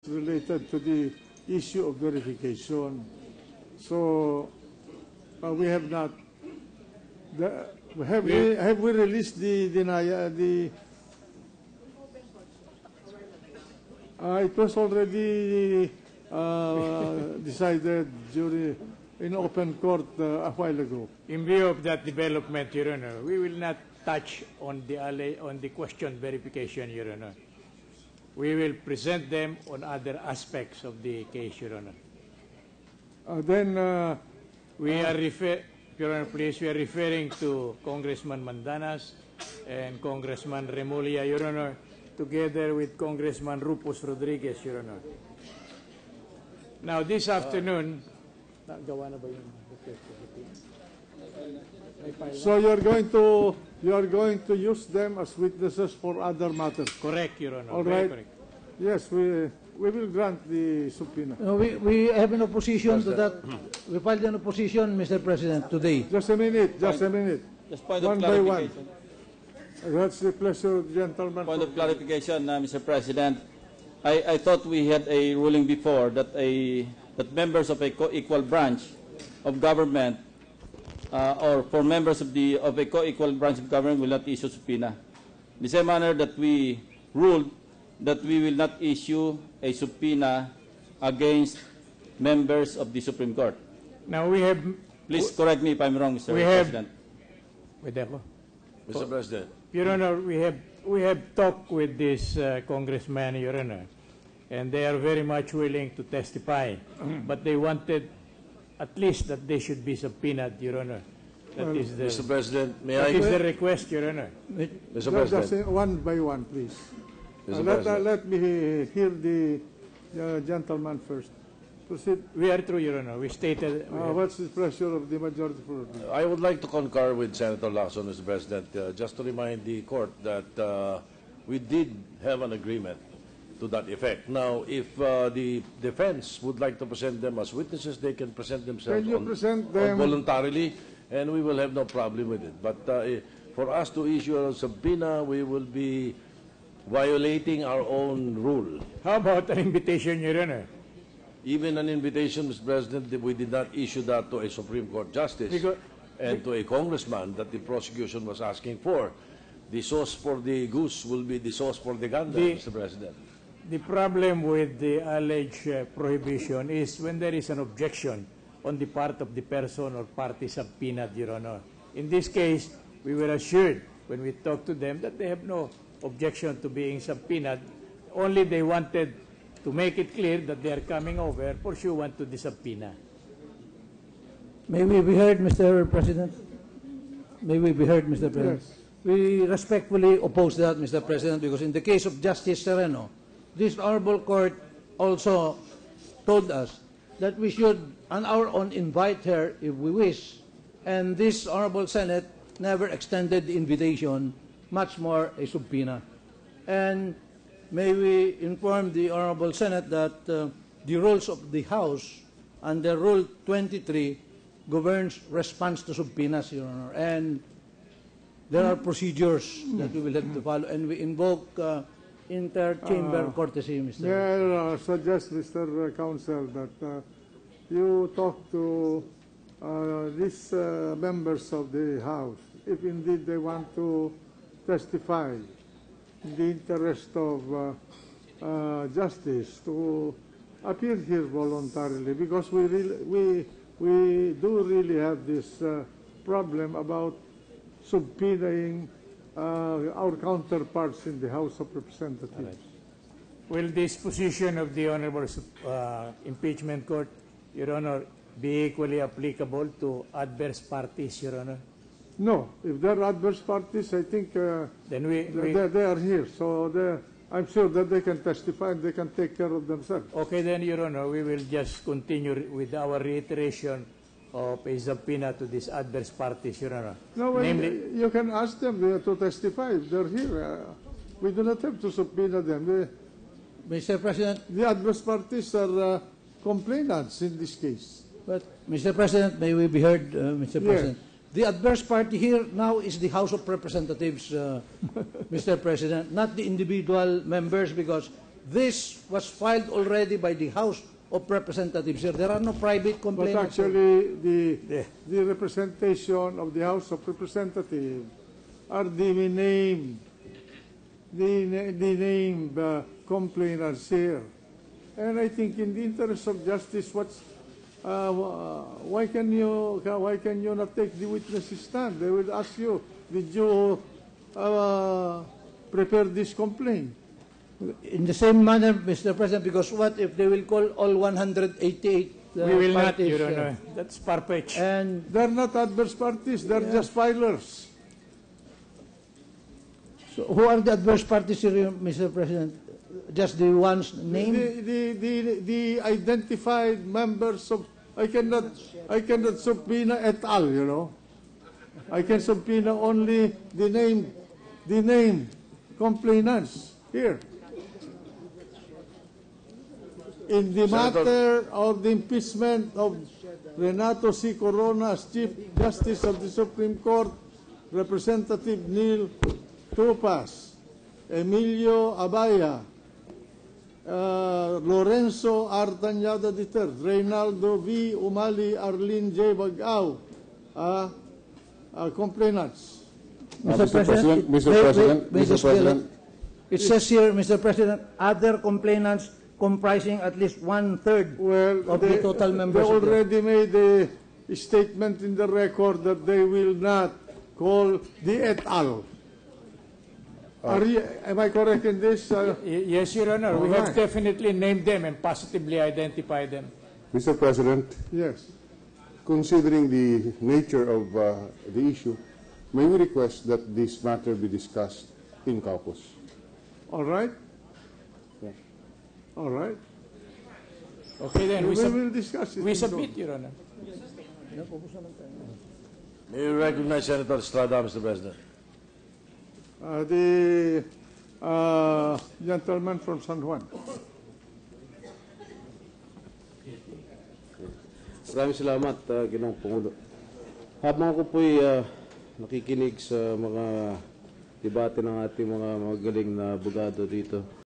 related to the issue of verification. So we have not. Have we released the denial? It was already decided in open court a while ago. In view of that development, Your Honor, we will not touch on the question verification, Your Honor. We will present them on other aspects of the case, Your Honor. Your Honor, please, we are referring to Congressman Mandanas and Congressman Remulla, Your Honor, together with Congressman Rufus Rodriguez, Your Honor. Now, this afternoon, so you are going to use them as witnesses for other matters. Correct, Your Honor. All right. Correct. Yes, we will grant the subpoena. No, we have an opposition to that. We filed an opposition, Mr. President, today. Just a minute. Just point one of by clarification. one. That's the pleasure of the gentleman. Point of clarification, Mr. President. I thought we had a ruling before that members of a co-equal branch of government or for members of a co-equal branch of government will not issue subpoena. In the same manner that we ruled that we will not issue a subpoena against members of the Supreme Court. Now we have... Please correct me if I'm wrong, Mr. President. Mr. President. Your Honor, we have talked with this congressman, Your Honor, and they are very much willing to testify, but they wanted at least that they should be subpoenaed, Your Honor. That is the, Mr. President, may that I... is the request, Your Honor. Mr. President. Just one by one, please. Let me hear the gentleman first. Proceed. We are through, Your Honor. We stated... what's the pressure of the majority for I would like to concur with Senator Lacson, Mr. President, just to remind the court that we did have an agreement to that effect. Now, if the defense would like to present them as witnesses, they can present themselves voluntarily, and we will have no problem with it. But for us to issue a subpoena, we will be violating our own rule. How about an invitation, Your Honor? Even an invitation, Mr. President, we did not issue that to a Supreme Court justice and to a congressman that the prosecution was asking for. The sauce for the goose will be the sauce for the gander, Mr. President. The problem with the alleged prohibition is when there is an objection on the part of the person or party subpoenaed, Your Honor. In this case, we were assured when we talked to them that they have no objection to being subpoenaed. Only they wanted to make it clear that they are coming over pursuant to the subpoena. May we be heard, Mr. President? May we be heard, Mr. President? Yes. We respectfully oppose that, Mr. President, because in the case of Justice Sereno, this honorable court also told us that we should, on our own, invite her if we wish. And this honorable Senate never extended the invitation, much more a subpoena. And may we inform the honorable Senate that the rules of the House under Rule 23 governs response to subpoenas, Your Honor. And there are procedures that we will have to follow, and we invoke inter-chamber courtesy, Mr. Yeah, I suggest, Mr. Counsel, that you talk to these members of the House, if indeed they want to testify in the interest of justice, to appear here voluntarily, because we do really have this problem about subpoenaing our counterparts in the House of Representatives. Right. Will this position of the Honorable Impeachment Court, Your Honor, be equally applicable to adverse parties, Your Honor? No. If they're adverse parties, I think then they are here. So I'm sure that they can testify and they can take care of themselves. Okay, then, Your Honor, we will just continue with our reiteration of a subpoena to these adverse parties, Your Honor. No, namely, you can ask them to testify if they're here. We do not have to subpoena them. Mr. President, the adverse parties are complainants in this case. But, Mr. President, may we be heard, Mr. President? The adverse party here now is the House of Representatives, Mr. President, not the individual members, because this was filed already by the House of Representatives, sir. There are no private But complainants. sir. actually, the representation of the House of Representatives are the named complainants here. And I think in the interest of justice, why can you not take the witnesses stand? They will ask you, did you prepare this complaint? In the same manner, Mr. President, because what if they will call all 188 We will not, parties, Your Honor. That's far-fetched. and They're not adverse parties, they're just filers. so who are the adverse parties here, Mr. President? Just the ones named? The identified members of, I cannot subpoena et al, you know. I can subpoena only the named complainants here. In the matter of the impeachment of Renato C. Corona as Chief Justice of the Supreme Court, Representative Neil Topas, Emilio Abaya, Lorenzo Artañada III, Reynaldo V. Umali, Arlene J. Bagao, complainants. Mr. President, Mr. President, it says here, Mr. President, other complainants comprising at least 1/3 of the total members. They already made a statement in the record that they will not call the et al. Am I correct in this? Yes, Your Honor. We have Alright. definitely named them and positively identified them. Mr. President, Yes. considering the nature of the issue, may we request that this matter be discussed in caucus? All right. Yeah. All right. Okay, then We will discuss it. we submit, Your Honor. May you recognize Senator Estrada, Mr. President? The gentleman from San Juan. Maraming salamat, Ginoong Pangulo. Habang ako po'y nakikinig sa mga debate ng ating mga magaling na abogado dito,